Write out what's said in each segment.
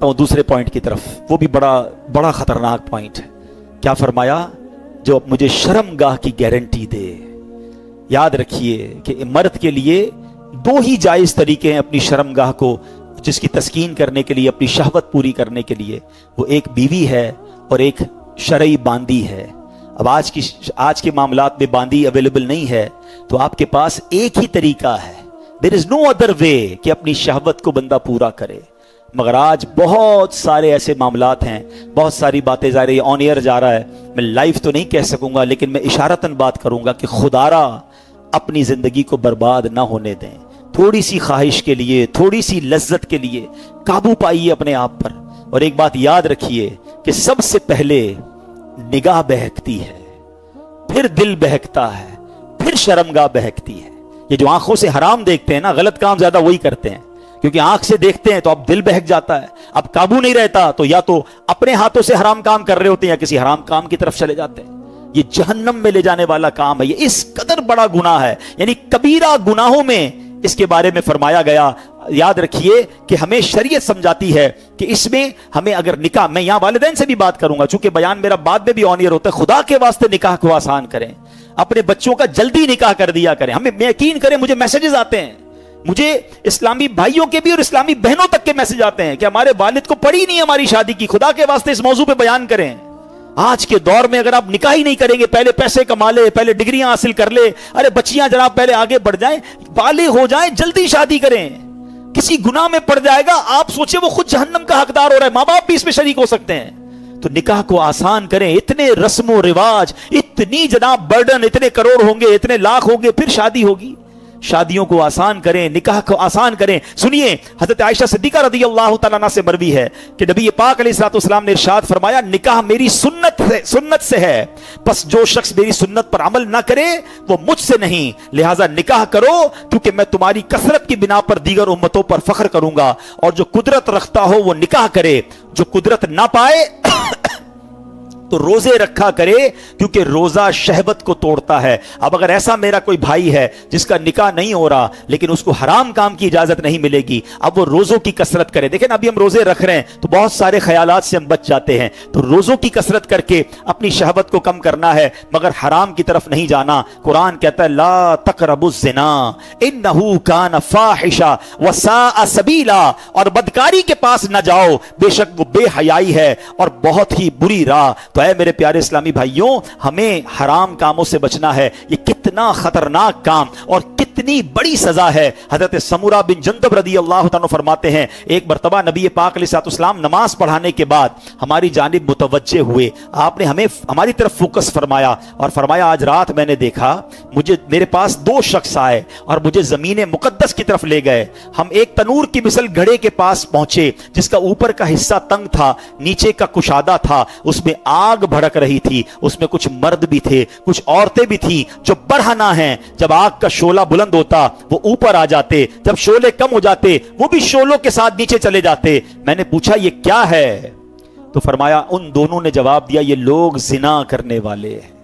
दूसरे पॉइंट की तरफ, वो भी बड़ा बड़ा खतरनाक पॉइंट है। क्या फरमाया? जो मुझे शर्मगाह की गारंटी दे। याद रखिए कि मर्द के लिए दो ही जायज तरीके हैं अपनी शर्मगाह को जिसकी तस्कीन करने के लिए, अपनी शहवत पूरी करने के लिए। वो एक बीवी है और एक शरई बांदी है। अब आज के मामलात में बांदी अवेलेबल नहीं है, तो आपके पास एक ही तरीका है, there is no other way कि अपनी शहवत को बंदा पूरा करे। मगर आज बहुत सारे ऐसे मामलात हैं, बहुत सारी बातें जा रही है, ऑन एयर जा रहा है, मैं लाइव तो नहीं कह सकूंगा लेकिन मैं इशारतन बात करूंगा कि खुदारा अपनी जिंदगी को बर्बाद ना होने दें। थोड़ी सी ख्वाहिश के लिए, थोड़ी सी लज्जत के लिए काबू पाइए अपने आप पर। और एक बात याद रखिए कि सबसे पहले निगाह बहकती है, फिर दिल बहकता है, फिर शर्मगाह बहकती है। ये जो आंखों से हराम देखते हैं ना, गलत काम ज्यादा वही करते हैं, क्योंकि आंख से देखते हैं तो अब दिल बहक जाता है, अब काबू नहीं रहता, तो या तो अपने हाथों से हराम काम कर रहे होते हैं या किसी हराम काम की तरफ चले जाते हैं। ये जहन्नम में ले जाने वाला काम है, ये इस कदर बड़ा गुनाह है, यानी कबीरा गुनाहों में इसके बारे में फरमाया गया। याद रखिए कि हमें शरीयत समझाती है कि इसमें हमें अगर निकाह, मैं यहां वालिदैन से भी बात करूंगा चूंकि बयान मेरा बाद में भी ऑन एयर होता है, खुदा के वास्ते निकाह को आसान करें, अपने बच्चों का जल्दी निकाह कर दिया करें। हमें यकीन करें, मुझे मैसेजेस आते हैं, मुझे इस्लामी भाइयों के भी और इस्लामी बहनों तक के मैसेज आते हैं कि हमारे वालिद को पड़ी नहीं हमारी शादी की, खुदा के वास्ते इस मौजू पे बयान करें। आज के दौर में अगर आप निकाह ही नहीं करेंगे, पहले पैसे कमा ले, पहले डिग्रियां हासिल कर ले, अरे बच्चियां जनाब पहले आगे बढ़ जाएं, बालिग हो जाएं, जल्दी शादी करें, किसी गुनाह में पड़ जाएगा, आप सोचिए वो खुद जहन्नम का हकदार हो रहा है, माँ बाप भी इसमें शरीक हो सकते हैं। तो निकाह को आसान करें। इतने रस्मो रिवाज, इतनी जनाब बर्डन, इतने करोड़ होंगे, इतने लाख होंगे, फिर शादी होगी। शादियों को आसान करें, निकाह को आसान करें। सुनिए, हजरत आयशा सिद्दीका रज़ियल्लाहु तआला अन्हा से मरवी है कि नबी पाक अलैहिस्सलाम ने इरशाद फरमाया, निकाह मेरी सुन्नत से है, बस जो शख्स मेरी सुन्नत पर अमल ना करे वो मुझसे नहीं, लिहाजा निकाह करो क्योंकि मैं तुम्हारी कसरत की बिना पर दीगर उम्मतों पर फख्र करूंगा। और जो कुदरत रखता हो वो निकाह करे, जो कुदरत ना पाए तो रोजे रखा करे, क्योंकि रोजा शहवत को तोड़ता है। अब अगर ऐसा मेरा कोई भाई है जिसका निकाह नहीं हो रहा लेकिन उसको हराम काम की इजाजत नहीं मिलेगी, अब वो रोजों की कसरत करे। देखें, अभी हम रोजे रख रहे हैं तो बहुत सारे ख्यालात से हम बच जाते हैं, तो रोजों की कसरत करके अपनी शहवत को कम करना है, मगर हराम की तरफ नहीं जाना। कुरान कहता है, ला तक़रबुज़ ज़िना इन्नहु कान फ़ाहिशा व साअ सबीला, और बदकारी के पास न जाओ, बेशक वो बेहयाई है और बहुत ही बुरी राह। तो है मेरे प्यारे इस्लामी भाइयों, हमें हराम कामों से बचना है। ये कितना खतरनाक काम और कितनी बड़ी सजा है। हजरत समूरा बिन जंदब रज़ियल्लाहु तआला फरमाते हैं, एक मर्तबा नबी पाक अलैहिस्सलाम नमाज पढ़ाने के बाद हमारी जानिब मुतवज्जे हुए, आपने हमें हमारी तरफ फोकस फरमाया और फरमाया, आज रात मैंने देखा, मेरे पास दो शख्स आए और मुझे ज़मीन मुक़द्दस की तरफ ले गए। हम एक तनूर की मिसल घड़े के पास पहुंचे जिसका ऊपर का हिस्सा तंग था, नीचे का कुशादा था, उसमें आग भड़क रही थी, उसमें कुछ मर्द भी थे, कुछ औरतें भी थी जो बरहना हैं। जब आग का शोला बुलंद होता वो ऊपर आ जाते, जब शोले कम हो जाते वो भी शोलों के साथ नीचे चले जाते। मैंने पूछा, ये क्या है? तो फरमाया, उन दोनों ने जवाब दिया, ये लोग जिना करने वाले हैं।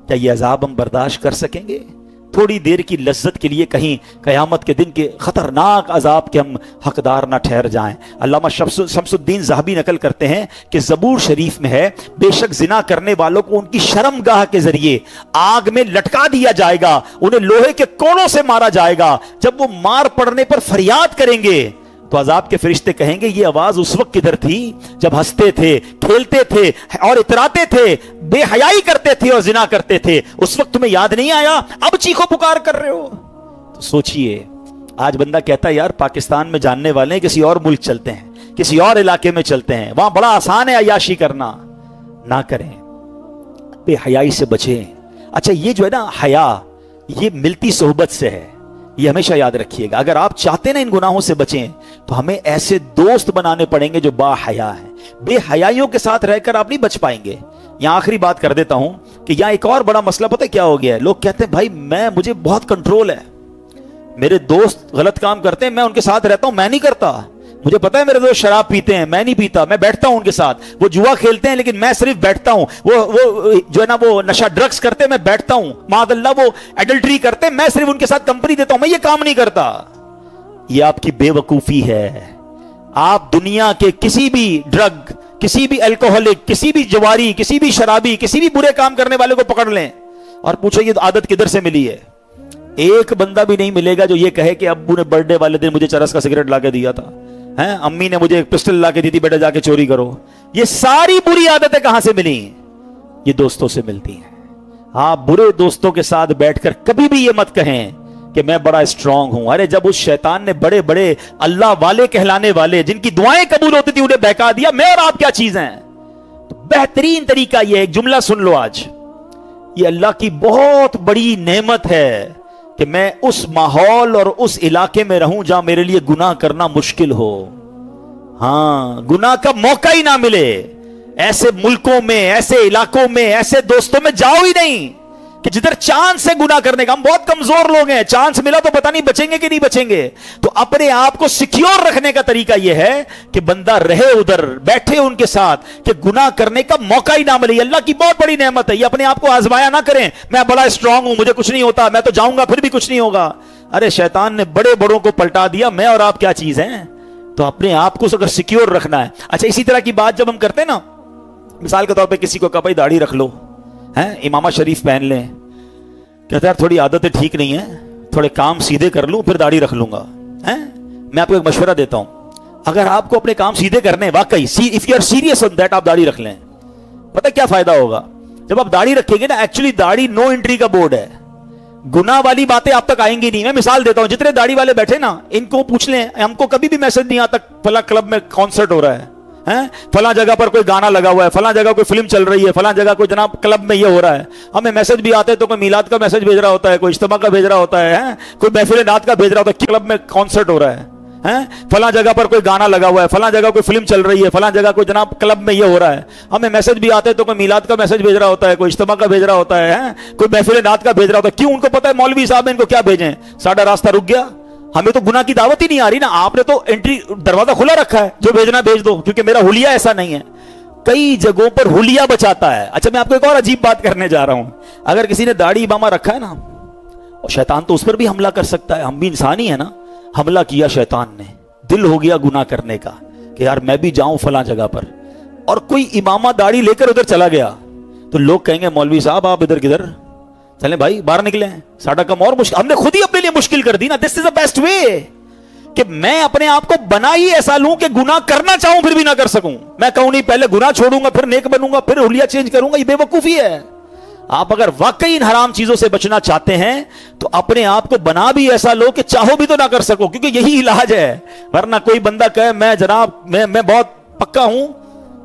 क्या ये अजाब हम बर्दाश्त कर सकेंगे? थोड़ी देर की लज्जत के लिए कहीं कयामत के दिन के खतरनाक अजाब के हम हकदार ना ठहर जाएं। अल्लामा शम्सुद्दीन ज़हाबी नकल करते हैं कि ज़बूर शरीफ में है, बेशक जिना करने वालों को उनकी शर्मगाह के जरिए आग में लटका दिया जाएगा, उन्हें लोहे के कोड़ों से मारा जाएगा। जब वो मार पड़ने पर फरियाद करेंगे तो अजाब के फरिश्ते कहेंगे, ये आवाज उस वक्त किधर थी जब हंसते थे, खेलते थे और इतराते थे, बेहयाई करते थे और जिना करते थे, उस वक्त तुम्हें याद नहीं आया, अब चीखो पुकार कर रहे हो। तो सोचिए, आज बंदा कहता है, यार पाकिस्तान में जानने वाले हैं, किसी और मुल्क चलते हैं, किसी और इलाके में चलते हैं, वहां बड़ा आसान है अय्याशी करना। ना करें, बेहयाई से बचें। अच्छा, ये जो है ना हया, ये मिलती सोहबत से है, ये हमेशा याद रखिएगा। अगर आप चाहते ना इन गुनाहों से बचें तो हमें ऐसे दोस्त बनाने पड़ेंगे जो बाहया हैं। बेहयाइयों के साथ रहकर आप नहीं बच पाएंगे। यहां आखिरी बात कर देता हूं कि यहां एक और बड़ा मसला पता है क्या हो गया है? लोग कहते हैं, भाई मुझे बहुत कंट्रोल है, मेरे दोस्त गलत काम करते हैं, मैं उनके साथ रहता हूं, मैं नहीं करता। मुझे पता है मेरे दोस्त शराब पीते हैं, मैं नहीं पीता, मैं बैठता हूं उनके साथ। वो जुआ खेलते हैं लेकिन मैं सिर्फ बैठता हूं। वो जो है ना, वो नशा ड्रग्स करते हैं, मैं बैठता हूं। मादल्ला वो एडल्ट्री करते हैं, मैं सिर्फ उनके साथ कंपनी देता हूं, मैं ये काम नहीं करता। ये आपकी बेवकूफी है। आप दुनिया के किसी भी ड्रग, किसी भी अल्कोहलिक, किसी भी जवारी, किसी भी शराबी, किसी भी बुरे काम करने वाले को पकड़ लें और पूछो ये आदत किधर से मिली है, एक बंदा भी नहीं मिलेगा जो ये कहे कि अब्बू ने बर्थडे वाले दिन मुझे चरस का सिगरेट लाके दिया था, हैं, अम्मी ने मुझे एक पिस्टल लाके दी थी, बेटा जाके चोरी करो। ये सारी बुरी आदतें कहां से मिली? ये दोस्तों से मिलती हैं। आप बुरे दोस्तों के साथ बैठकर कभी भी ये मत कहें कि मैं बड़ा स्ट्रांग हूं। अरे जब उस शैतान ने बड़े बड़े अल्लाह वाले कहलाने वाले जिनकी दुआएं कबूल होती थी उन्हें बहका दिया, मैं और आप क्या चीज हैं? तो बेहतरीन तरीका यह, एक जुमला सुन लो आज, ये अल्लाह की बहुत बड़ी नेमत है कि मैं उस माहौल और उस इलाके में रहूं जहां मेरे लिए गुनाह करना मुश्किल हो। हां, गुनाह का मौका ही ना मिले। ऐसे मुल्कों में, ऐसे इलाकों में, ऐसे दोस्तों में जाओ ही नहीं कि जिधर चांस से गुनाह करने का। हम बहुत कमजोर लोग हैं, चांस मिला तो पता नहीं बचेंगे कि नहीं बचेंगे। तो अपने आप को सिक्योर रखने का तरीका यह है कि बंदा रहे उधर, बैठे उनके साथ कि गुनाह करने का मौका ही ना मिले। अल्लाह की बहुत बड़ी नेमत है। ये अपने आप को आजमाया ना करें, मैं बड़ा स्ट्रांग हूं, मुझे कुछ नहीं होता, मैं तो जाऊंगा फिर भी कुछ नहीं होगा। अरे शैतान ने बड़े बड़ों को पलटा दिया, मैं और आप क्या चीज हैं? तो अपने आप को अगर सिक्योर रखना है। अच्छा, इसी तरह की बात जब हम करते हैं ना, मिसाल के तौर पे किसी को कहा भाई दाढ़ी रख लो, हैं, इमामा शरीफ पहन लें, कहता है थोड़ी आदतें ठीक नहीं है, थोड़े काम सीधे कर लूं फिर दाढ़ी रख लूंगा, हैं? मैं आपको एक मशवरा देता हूं, अगर आपको अपने काम सीधे करने वाकई, if you are serious on that, आप दाढ़ी रख लें। पता क्या फायदा होगा? जब आप दाढ़ी रखेंगे ना, एक्चुअली दाढ़ी नो एंट्री का बोर्ड है, गुनाह वाली बातें आप तक आएंगी नहीं। मैं मिसाल देता हूं, जितने दाढ़ी वाले बैठे ना, इनको पूछ लें, हमको कभी भी मैसेज नहीं आता फला क्लब में कॉन्सर्ट हो रहा है, हैं, फला जगह पर कोई गाना लगा हुआ है, फला जगह कोई फिल्म चल रही है, फला जगह कोई जनाब क्लब में ये हो रहा है। हमें मैसेज भी आते हैं तो कोई मिलाद का मैसेज भेज रहा होता है, कोई इज्तिमा का भेज रहा होता है, कोई महफिल नात का भेज रहा होता है, क्लब में कॉन्सर्ट हो रहा है, हैं, फला जगह पर कोई गाना लगा हुआ है, फला जगह कोई फिल्म चल रही है, फला जगह कोई जनाब क्लब में ये हो रहा है। हमें मैसेज भी आते हैं तो कोई मिलाद का मैसेज भेज रहा होता है, कोई इज्तिमा का भेज रहा होता है, कोई महफिल नात का भेज रहा होता है। क्यों? उनको पता है मौलवी साहब इनको क्या भेजें, साਡਾ रास्ता रुक गया, हमें तो गुनाह की दावत ही नहीं आ रही ना। आपने तो एंट्री दरवाजा खुला रखा है, जो भेजना भेज दो, क्योंकि मेरा हुलिया ऐसा नहीं है। कई जगहों पर हुलिया बचाता है। अच्छा, मैं आपको एक और अजीब बात करने जा रहा हूं, अगर किसी ने दाढ़ी इमामा रखा है ना, और शैतान तो उस पर भी हमला कर सकता है, हम भी इंसान ही है ना। हमला किया शैतान ने, दिल हो गया गुनाह करने का कि यार मैं भी जाऊं फला जगह पर, और कोई इमामा दाढ़ी लेकर उधर चला गया, तो लोग कहेंगे मौलवी साहब आप इधर किधर, चलें भाई बाहर निकले, साडा काम और मुश्किल, हमने खुद ही अपने लिए मुश्किल कर दी ना। This is the best way कि मैं अपने आप को बना ही ऐसा लूं कि गुनाह करना चाहूं फिर भी ना कर सकूं। मैं कहूं नहीं पहले गुनाह छोड़ूंगा फिर नेक बनूंगा फिर हुलिया चेंज करूंगा, ये बेवकूफी है। आप अगर वाकई इन हराम चीजों से बचना चाहते हैं तो अपने आप को बना भी ऐसा लो कि चाहो भी तो ना कर सको, क्योंकि यही इलाज है। वरना कोई बंदा कहे मैं जनाब मैं बहुत पक्का हूं,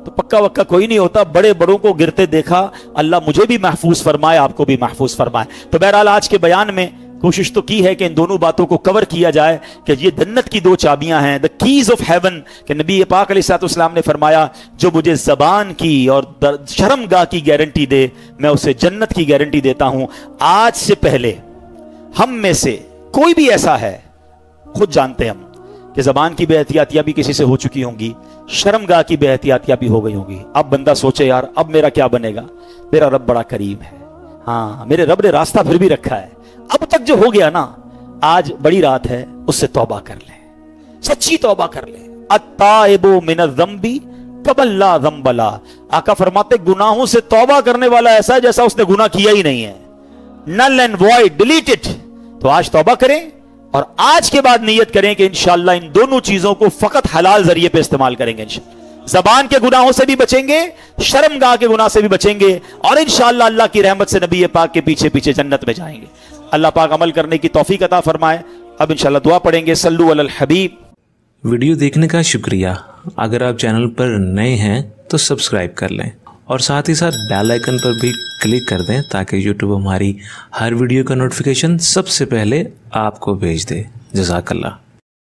तो पक्का वक्का कोई नहीं होता। बड़े बड़ों को गिरते देखा, अल्लाह मुझे भी महफूज फरमाए, आपको भी महफूज फरमाए। तो बहरहाल आज के बयान में कोशिश तो की है कि इन दोनों बातों को कवर किया जाए कि ये जन्नत की दो चाबियां हैं, द कीज ऑफ हेवन, कि नबी पाक अलैहिस्सलाम ने फरमाया जो मुझे जबान की और शर्मगाह की गारंटी दे, मैं उसे जन्नत की गारंटी देता हूं। आज से पहले हम में से कोई भी ऐसा है, खुद जानते हम कि जबान की बेहतियातियां भी किसी से हो चुकी होंगी, शर्मगाह की बेहतियातियां भी हो गई होंगी। अब बंदा सोचे यार अब मेरा क्या बनेगा, मेरा रब बड़ा करीम है, हाँ मेरे रब ने रास्ता फिर भी रखा है। अब तक जो हो गया ना, आज बड़ी रात है, उससे तौबा कर ले, सच्ची तौबा कर ले। अत्ताइबु मिनज़्ज़म्बि कबल्ला ज़म्बला, आका फरमाते गुनाहों से तौबा करने वाला ऐसा है जैसा उसने गुनाह किया ही नहीं है, null and void, delete it. तो आज तौबा करें और आज के बाद नियत करें कि इंशाअल्लाह इन दोनों चीजों को फकत हलाल जरिए पे इस्तेमाल करेंगे। जबान के गुनाहों से भी बचेंगे, शर्मगाह के गुनाह से भी बचेंगे, और इंशाअल्लाह अल्लाह की रहमत से नबी पाक के पीछे पीछे जन्नत में जाएंगे। अल्लाह पाक अमल करने की तौफीक अता फरमाए। अब इंशाअल्लाह दुआ पढ़ेंगे, सल्लु अलल हबीब। वीडियो देखने का शुक्रिया। अगर आप चैनल पर नए हैं तो सब्सक्राइब कर लें और साथ ही साथ बेल आइकन पर भी क्लिक कर दें ताकि यूट्यूब हमारी हर वीडियो का नोटिफिकेशन सबसे पहले आपको भेज दे। जज़ाकल्लाह।